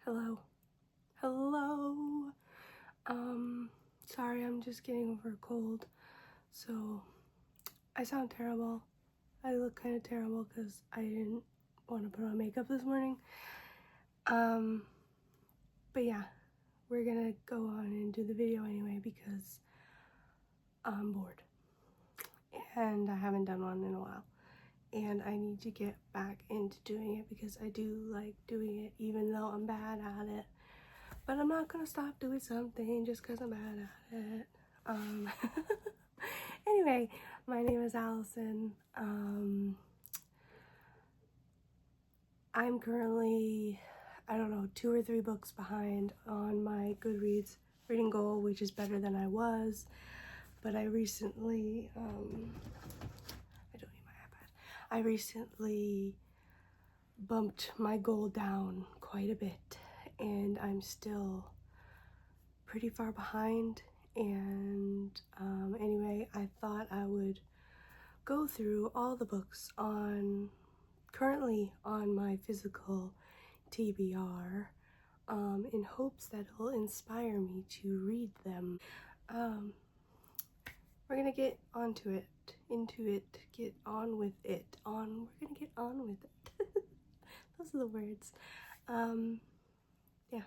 Hello. Hello. Sorry, I'm just getting over a cold. So, I sound terrible. I look kind of terrible because I didn't want to put on makeup this morning. But yeah, we're gonna go on and do the video anyway because I'm bored. And I haven't done one in a while. And I need to get back into doing it because I do like doing it even though I'm bad at it. But I'm not gonna stop doing something just because I'm bad at it. Anyway, my name is Allison. I'm currently, I don't know, 2 or 3 books behind on my Goodreads reading goal, which is better than I was. But I recently, I don't need my iPad. I recently bumped my goal down quite a bit, and I'm still pretty far behind. And anyway, I thought I would go through all the books currently on my physical TBR in hopes that it'll inspire me to read them. We're gonna get onto it, get on with it, we're gonna get on with it. Those are the words. Yeah,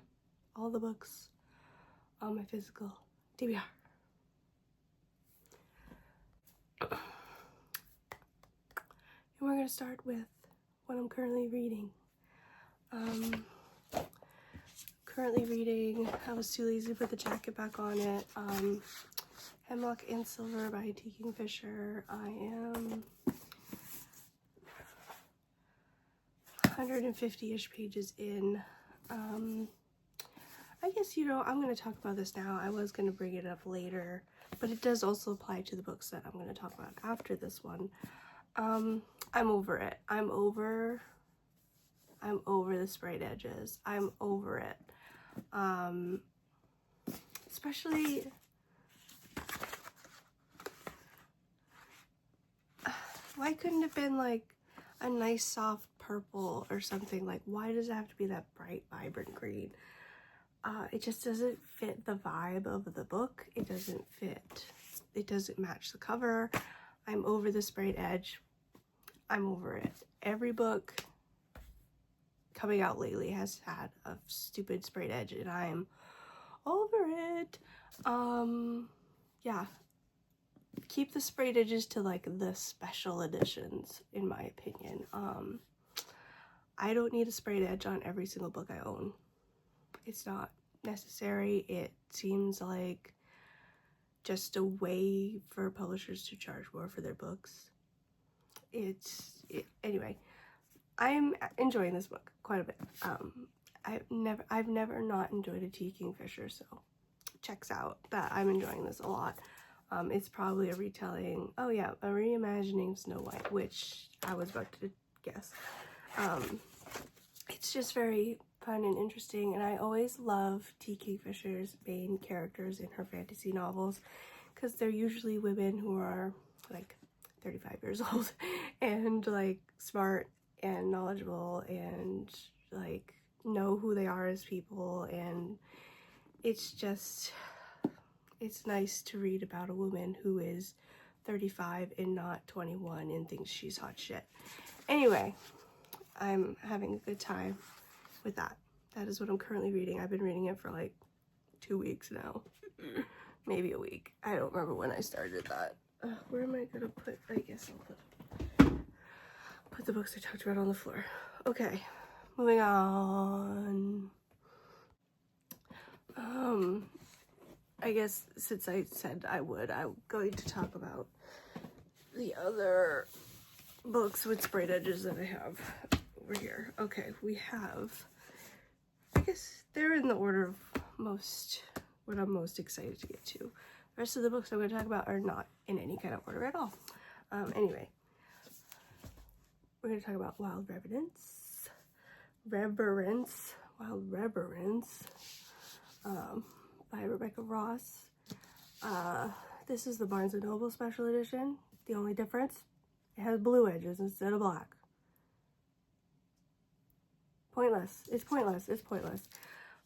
all the books on my physical TBR. And we're gonna start with what I'm currently reading. I was too lazy to put the jacket back on it. Hemlock and Silver by T. Kingfisher. I am 150-ish pages in. I guess, I'm going to talk about this now. I was going to bring it up later, but it does also apply to the books that I'm going to talk about after this one. I'm over it. I'm over the sprayed edges. I'm over it. Especially why couldn't it have been like a nice soft purple or something? Like, why does it have to be that bright, vibrant green? It just doesn't fit the vibe of the book. It doesn't match the cover. I'm over the sprayed edge. I'm over it. Every book coming out lately has had a stupid sprayed edge, and I'm over it. Yeah. Keep the sprayed edges to like the special editions, in my opinion. I don't need a sprayed edge on every single book I own. It's not necessary. It seems like just a way for publishers to charge more for their books. Anyway, I'm enjoying this book quite a bit. I've never not enjoyed a T. Kingfisher, so checks out that I'm enjoying this a lot. It's probably a retelling, a reimagining of Snow White, which I was about to guess. It's just very fun and interesting, and I always love T. Kingfisher's main characters in her fantasy novels, because they're usually women who are like 35 years old and like smart and knowledgeable and like know who they are as people, and it's nice to read about a woman who is 35 and not 21 and thinks she's hot shit. Anyway, I'm having a good time with that. That is what I'm currently reading. I've been reading it for like 2 weeks now. Maybe a week. I don't remember when I started that. Where am I gonna put, I guess I'll put the books I talked about on the floor. Okay, moving on. I guess since I said I'm going to talk about the other books with sprayed edges that I have over here. Okay, we have, I guess they're in the order of what I'm most excited to get to. The rest of the books I'm going to talk about are not in any kind of order at all. Anyway, we're going to talk about Wild Reverence, by Rebecca Ross. This is the Barnes & Noble special edition. The only difference, it has blue edges instead of black. pointless. It's pointless. It's pointless.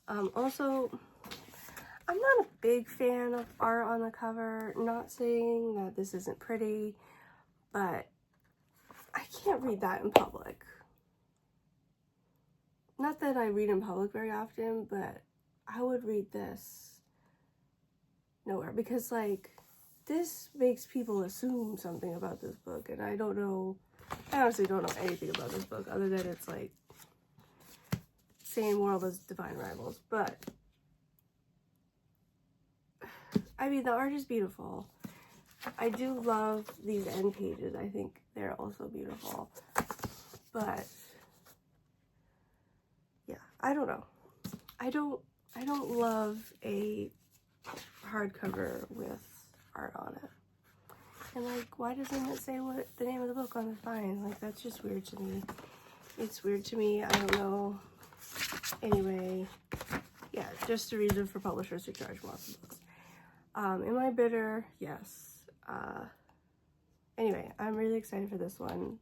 Also, I'm not a big fan of art on the cover. Not saying that this isn't pretty, but I can't read that in public. Not that I read in public very often, but I would read this nowhere because, like, this makes people assume something about this book, and I don't know. I honestly don't know anything about this book other than it's like same world as Divine Rivals, but I mean, the art is beautiful. I do love these end pages. I think they're also beautiful, but yeah, I don't know. I don't love a hardcover with art on it. And like, why doesn't it say what the name of the book on the spine? Like, that's just weird to me. It's weird to me. I don't know. Anyway, yeah, just a reason for publishers to charge more for books. Am I bitter? Yes. Anyway, I'm really excited for this one.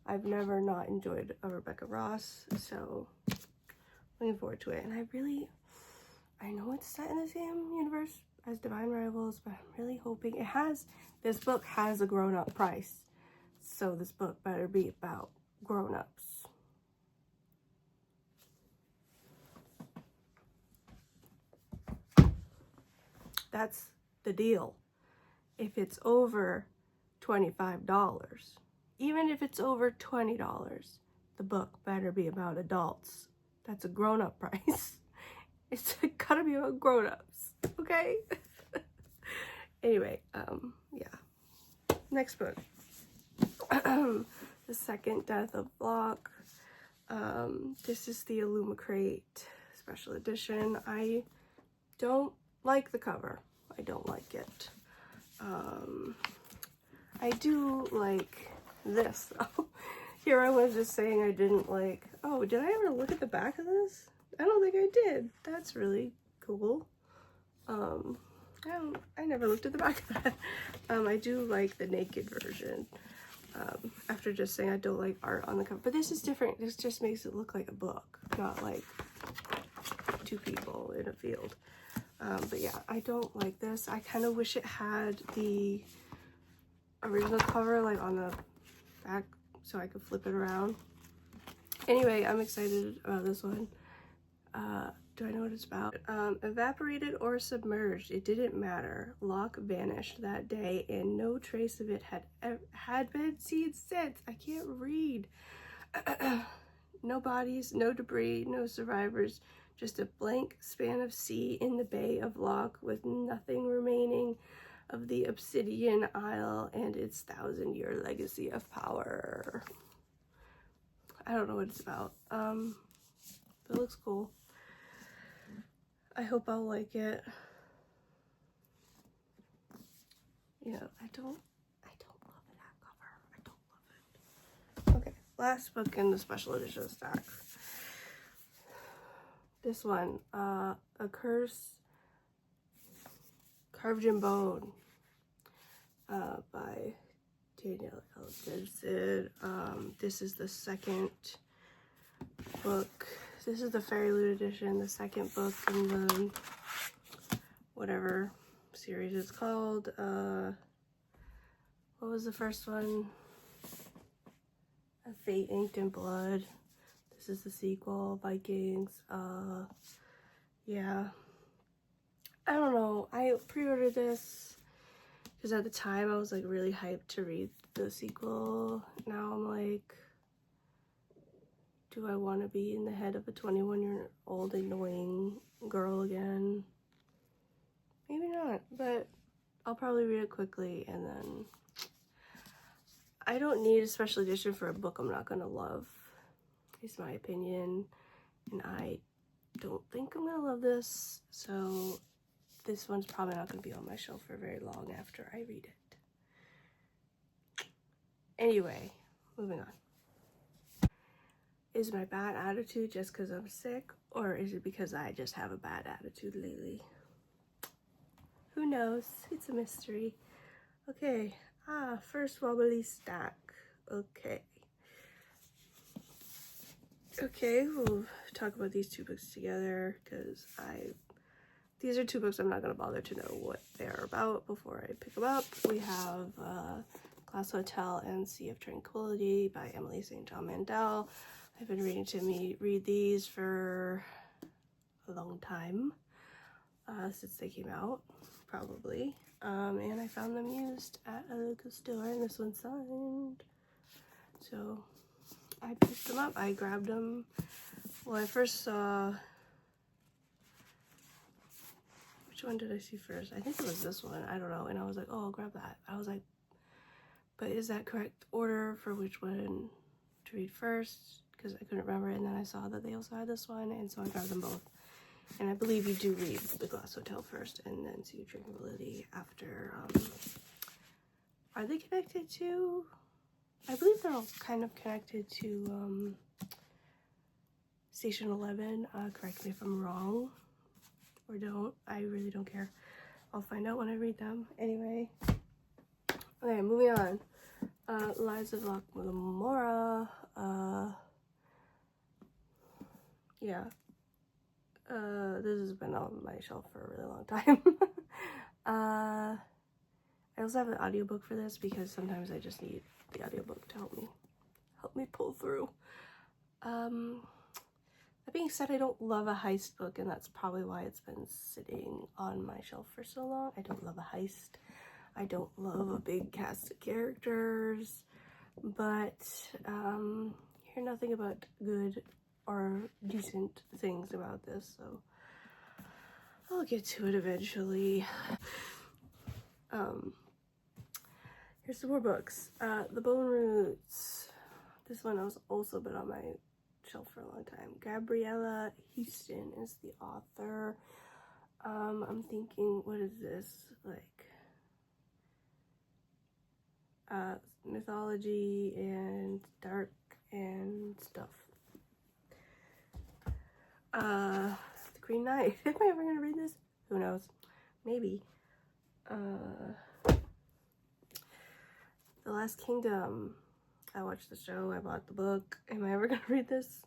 I've never not enjoyed a Rebecca Ross, so looking forward to it. And I know it's set in the same universe as Divine Rivals, but I'm really hoping this book has a grown-up price, so this book better be about grown-ups. That's the deal. If it's over $25, even if it's over $20, the book better be about adults. That's a grown-up price. It's gotta be about grown-ups, okay? Anyway, yeah. Next book. The Second Death of Locke. This is the Illumicrate special edition. I don't like the cover. I don't like it. I do like this. Here I was just saying I didn't like, oh, did I ever look at the back of this? I don't think I did. That's really cool. I never looked at the back of that. I do like the naked version. After just saying I don't like art on the cover. But this is different. This just makes it look like a book, not like two people in a field. But yeah, I don't like this. I kind of wish it had the original cover like on the back so I could flip it around. Anyway, I'm excited about this one. Do I know what it's about? Evaporated or submerged, it didn't matter. Locke vanished that day and no trace of it had been seen since. I can't read. No bodies, no debris, no survivors, just a blank span of sea in the Bay of Locke with nothing remaining of the Obsidian Isle and its 1,000-year legacy of power. I don't know what it's about. But it looks cool. I hope I'll like it. Yeah, I don't love that cover. I don't love it. Okay, last book in the special edition stack. This one, A Curse Carved in Bone, by Danielle L. Gibson. This is the second book. This is the Fairy Loot edition, the second book in the whatever series it's called. What was the first one? A Fate Inked in Blood. This is the sequel, Vikings. Yeah. I don't know. I pre-ordered this because at the time I was like really hyped to read the sequel. Now I'm like, do I want to be in the head of a 21-year-old annoying girl again? Maybe not, but I'll probably read it quickly and then... I don't need a special edition for a book I'm not gonna love, is my opinion, and I don't think I'm gonna love this, so this one's probably not gonna be on my shelf for very long after I read it. Anyway, moving on. Is my bad attitude just because I'm sick, or is it because I just have a bad attitude lately? Who knows? It's a mystery. Okay, first wobbly stack. Okay. Okay, we'll talk about these two books together because these are two books I'm not going to bother to know what they're about before I pick them up. We have Glass Hotel and Sea of Tranquility by Emily St. John Mandel. I've been read these for a long time, since they came out, probably. And I found them used at a local store, and this one's signed. So I picked them up. I grabbed them. Well, I first saw... Which one did I see first? I think it was this one. I don't know. And I was like, oh, I'll grab that. I was like, but is that correct order for which one to read first? Because I couldn't remember. And then I saw that they also had this one, and so I grabbed them both. And I believe you do read The Glass Hotel first, and then Sea of Tranquility after. Are they connected to? I believe they're all kind of connected to Station 11. Correct me if I'm wrong, or don't. I really don't care. I'll find out when I read them. Anyway. Okay, moving on. Lives of Locke Lamora. Yeah. This has been on my shelf for a really long time. I also have an audiobook for this because sometimes I just need the audiobook to help me pull through. That being said, I don't love a heist book, and that's probably why it's been sitting on my shelf for so long. I don't love a heist. I don't love a big cast of characters, but hear nothing but good or decent things about this, so I'll get to it eventually. Here's some more books. The Bone Roots. This one has also been on my shelf for a long time. Gabriella Houston is the author. I'm thinking, what is this? Like, mythology and dark and stuff. The Green Knight. Am I ever gonna read this? Who knows? Maybe. The Last Kingdom. I watched the show. I bought the book. Am I ever gonna read this?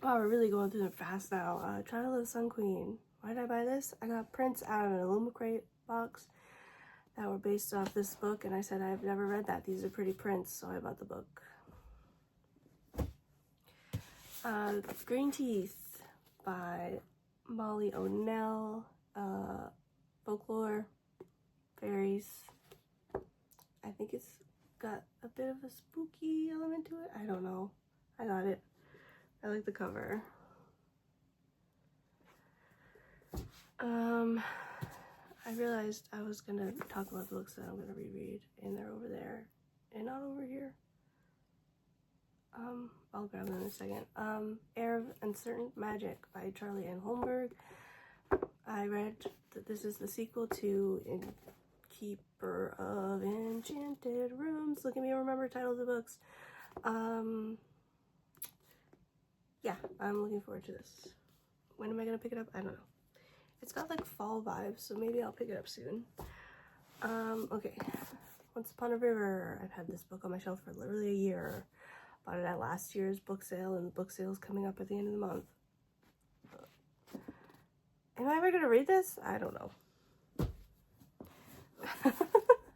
Oh, we're really going through them fast now. Trial of the Sun Queen. Why did I buy this? I got prints out of an Illumicrate box that were based off this book, and I said I've never read that. These are pretty prints, so I bought the book. Green Teeth by Molly O'Neill. Folklore, fairies. I think it's got a bit of a spooky element to it. I don't know. I got it. I like the cover. I realized I was gonna talk about the books that I'm gonna reread, and they're over there and not over here. I'll grab them in a second. Air of Uncertain Magic by Charlie Ann Holmberg. I read that this is the sequel to Keeper of Enchanted Rooms. Look at me remember titles of books. Yeah, I'm looking forward to this. When am I gonna pick it up? I don't know. It's got like fall vibes, so maybe I'll pick it up soon. Okay. Once Upon a River. I've had this book on my shelf for literally a year. Bought it at last year's book sale, and the book sale is coming up at the end of the month. Am I ever gonna read this? I don't know.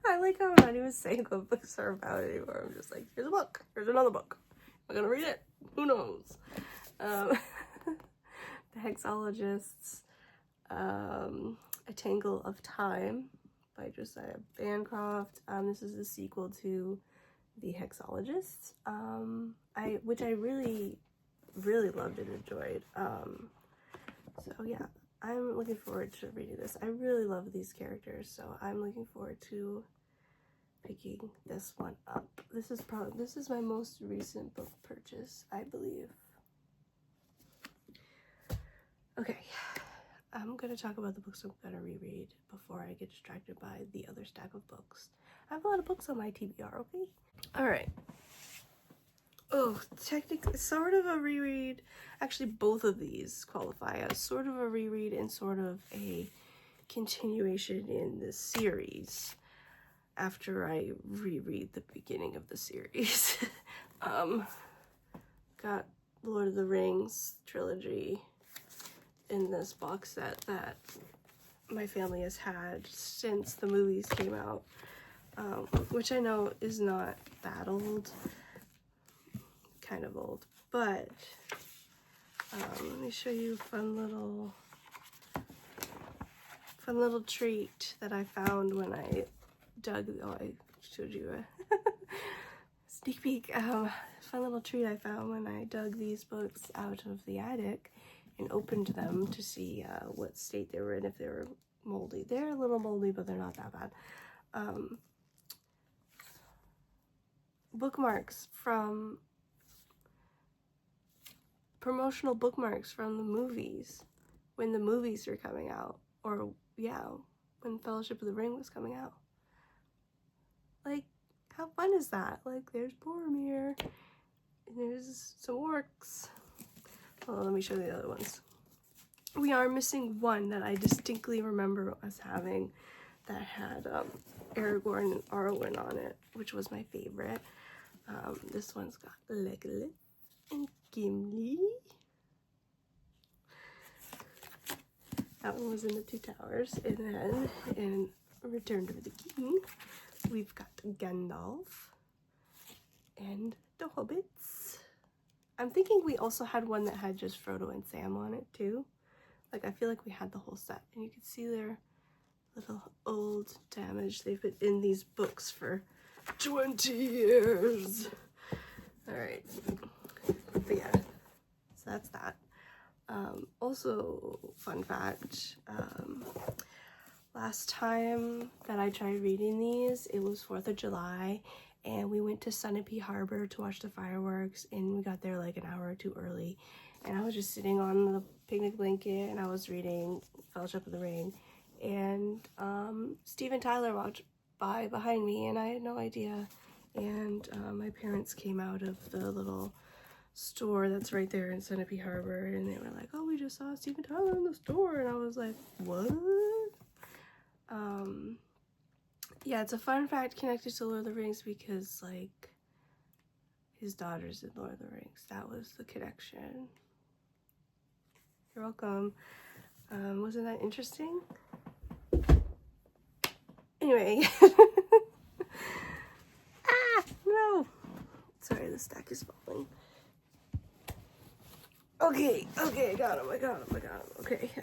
I like how I'm not even saying what books are about anymore. I'm just like, here's a book. Here's another book. Am I gonna read it? Who knows? The Hexologists. A Tangle of Time by Josiah Bancroft. This is the sequel to The Hexologists, which I really, really loved and enjoyed. So yeah, I'm looking forward to reading this. I really love these characters, so I'm looking forward to picking this one up. This is my most recent book purchase, I believe. Okay. I'm going to talk about the books I'm going to reread before I get distracted by the other stack of books. I have a lot of books on my TBR, okay? Alright. Oh, technically, sort of a reread. Actually, both of these qualify as sort of a reread and sort of a continuation in the series. after I reread the beginning of the series. Got Lord of the Rings trilogy in this box set that my family has had since the movies came out, which I know is not that old, kind of old, but let me show you a fun little treat that I found when I dug. Oh, I showed you a sneak peek. Fun little treat I found when I dug these books out of the attic and opened them to see what state they were in, if they were moldy. They're a little moldy, but they're not that bad. Bookmarks from promotional bookmarks from the movies when the movies were coming out, or yeah, when Fellowship of the Ring was coming out. Like, how fun is that? Like, there's Boromir, and there's some orcs. Well, let me show you the other ones. We are missing one that I distinctly remember us having that had Aragorn and Arwen on it, which was my favorite. This one's got Legolas and Gimli. That one was in the Two Towers. And then in Return of the King, we've got Gandalf and the Hobbits. I'm thinking we also had one that had just Frodo and Sam on it too. Like, I feel like we had the whole set. And you can see their little old damage. They've been in these books for 20 years. Alright. But yeah, so that's that. Also, fun fact, last time that I tried reading these, it was 4th of July, and we went to Sunapee Harbor to watch the fireworks, and we got there like an hour or two early, and I was just sitting on the picnic blanket, and I was reading Fellowship of the Ring, and Steve and Tyler walked by behind me, and I had no idea, and my parents came out of the little store that's right there in Sunapee Harbor, and they were like, oh, we just saw Steve and Tyler in the store, and I was like, what? Yeah, it's a fun fact connected to Lord of the Rings because, like, his daughter's in Lord of the Rings. That was the connection. You're welcome. Wasn't that interesting? Anyway. Ah, no. Sorry, the stack is falling. Okay, I got him. Okay,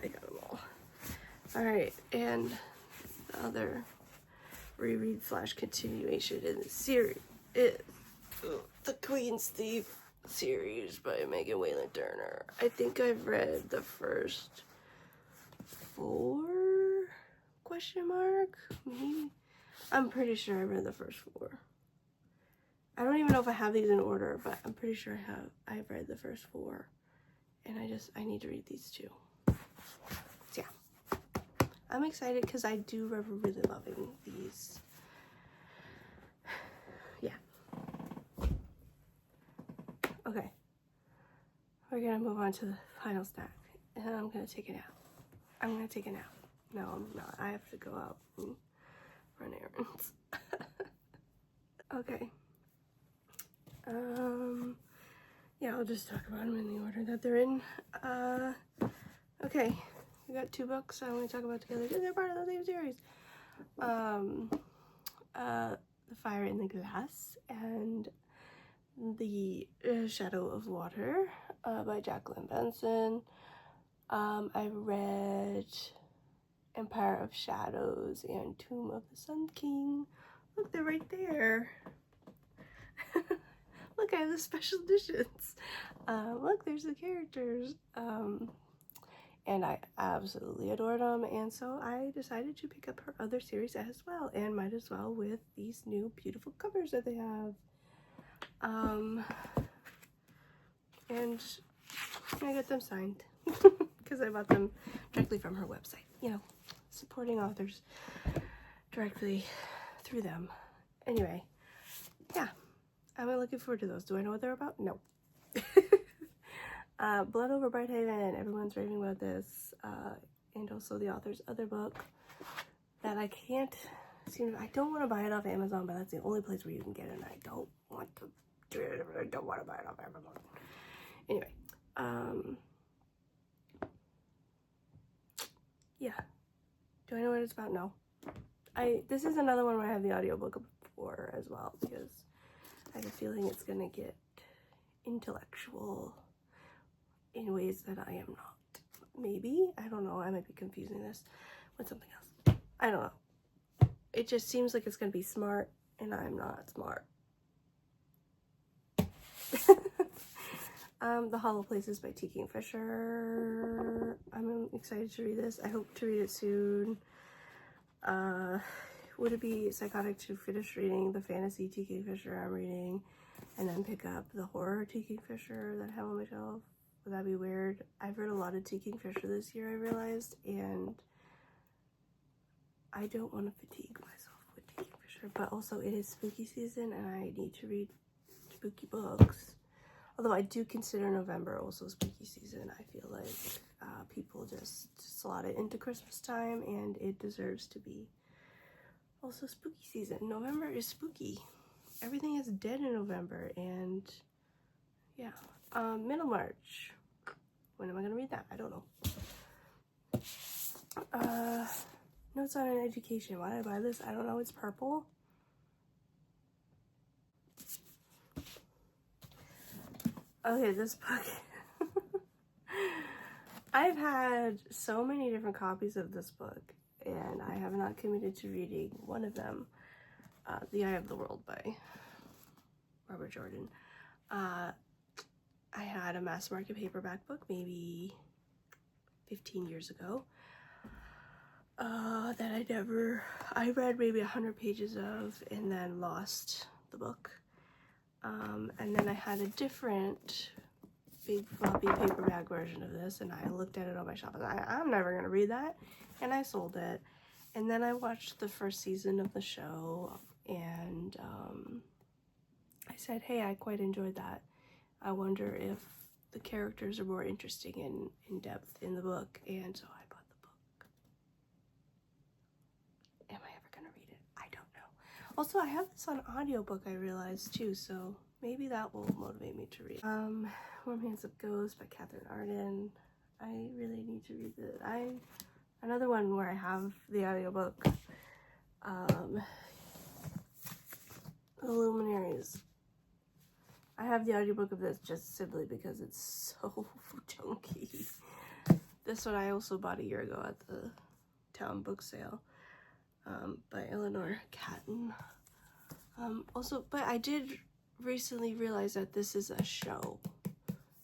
I got them all. Alright, and the other reread / continuation in the series is the Queen's Thief series by Megan Wayland Turner. I think I've read the first 4? Question mark? Maybe? I'm pretty sure I read the first 4. I don't even know if I have these in order, but I'm pretty sure I've read the first 4. And I need to read these too. So yeah. I'm excited because I do remember really loving these. Yeah. Okay. We're gonna move on to the final stack. And I'm gonna take a nap. No, I'm not. I have to go out and run errands. Okay. Yeah, I'll just talk about them in the order that they're in. Okay, we got 2 books I want to talk about together because they're part of the same series. The Fire in the Glass and The Shadow of Water by Jacqueline Benson. I read Empire of Shadows and Tomb of the Sun King. Look, they're right there. Look, I have the special editions. Look, there's the characters. And I absolutely adored them, and so I decided to pick up her other series as well, and might as well with these new beautiful covers that they have. And I got them signed because I bought them directly from her website. You know, supporting authors directly through them. Anyway, yeah. I'm looking forward to those. Do I know what they're about? No. Blood Over Brighthaven. Everyone's raving about this. And also the author's other book that I can't I don't want to buy it off Amazon, but that's the only place where you can get it, and I don't want to do it. I don't want to buy it off Amazon. Anyway, yeah. Do I know what it's about? No. This is another one where I have the audiobook for as well, because I have a feeling it's gonna get intellectual in ways that I am not. Maybe? I don't know. I might be confusing this with something else. I don't know. It just seems like it's gonna be smart, and I'm not smart. The Hollow Places by T. Kingfisher. I'm excited to read this. I hope to read it soon. Would it be psychotic to finish reading the fantasy T. Kingfisher I'm reading and then pick up the horror T. Kingfisher that I have on my shelf? Would that be weird? I've read a lot of T. Kingfisher this year, I realized, and I don't want to fatigue myself with T. Kingfisher, but also it is spooky season and I need to read spooky books. Although I do consider November also spooky season. I feel like people just slot it into Christmas time, and it deserves to be also spooky season. November is spooky. Everything is dead in November, and yeah. Middlemarch. When am I gonna read that? I don't know. Notes on an Education. Why did I buy this? I don't know. It's purple. Okay, this book. I've had so many different copies of this book, and I have not committed to reading one of them. The Eye of the World by Robert Jordan. I had a mass market paperback book maybe 15 years ago that I read maybe 100 pages of and then lost the book. And then I had a different big floppy paperback version of this, and I looked at it on my shelf and I'm never gonna read that, and I sold it. And then I watched the first season of the show, and I said, hey, I quite enjoyed that. I wonder if the characters are more interesting and in depth in the book, and so I bought the book. Am I ever gonna read it? I don't know. Also, I have this on audiobook, I realized too, so maybe that will motivate me to read. Romance of Ghosts by Catherine Arden. I really need to read it. Another one where I have the audiobook. The Luminaries. I have the audiobook of this just simply because it's so chunky. This one I also bought a year ago at the town book sale, by Eleanor Catton. But I did recently realize that this is a show,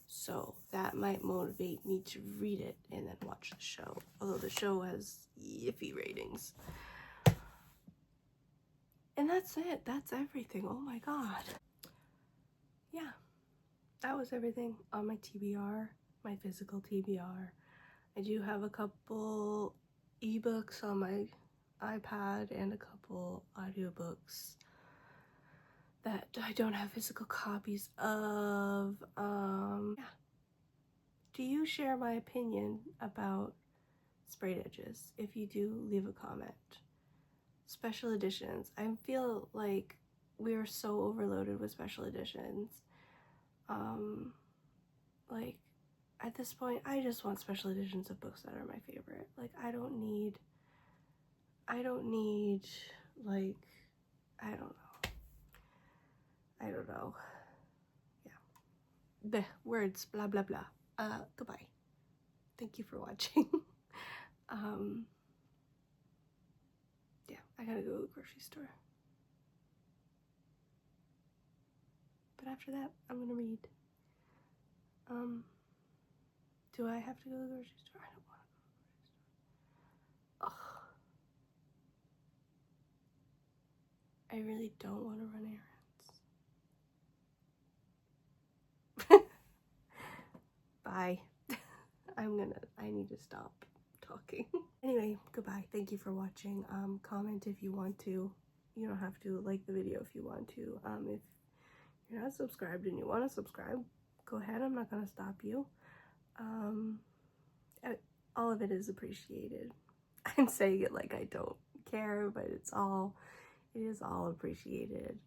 so that might motivate me to read it and then watch the show, although the show has iffy ratings. And that's it. That's everything. Oh my god. Yeah, that was everything on my TBR, my physical TBR. I do have a couple ebooks on my iPad and a couple audiobooks that I don't have physical copies of. Yeah. Do you share my opinion about sprayed edges? If you do, leave a comment. Special editions. I feel like we are so overloaded with special editions. Like, at this point, I just want special editions of books that are my favorite. Like, I don't need, like, I don't know. Yeah. The words, blah, blah, blah. Goodbye. Thank you for watching. Yeah, I gotta go to the grocery store. But after that, I'm gonna read. Do I have to go to the grocery store? I don't want to go to the grocery store. Ugh. I really don't want to run errands. Bye. I need to stop talking. Anyway, goodbye. Thank you for watching. Comment if you want to. You don't have to. Like the video if you want to. If you're not subscribed and you want to subscribe, go ahead. I'm not gonna stop you. All of it is appreciated. I'm saying it like I don't care, but it is all appreciated.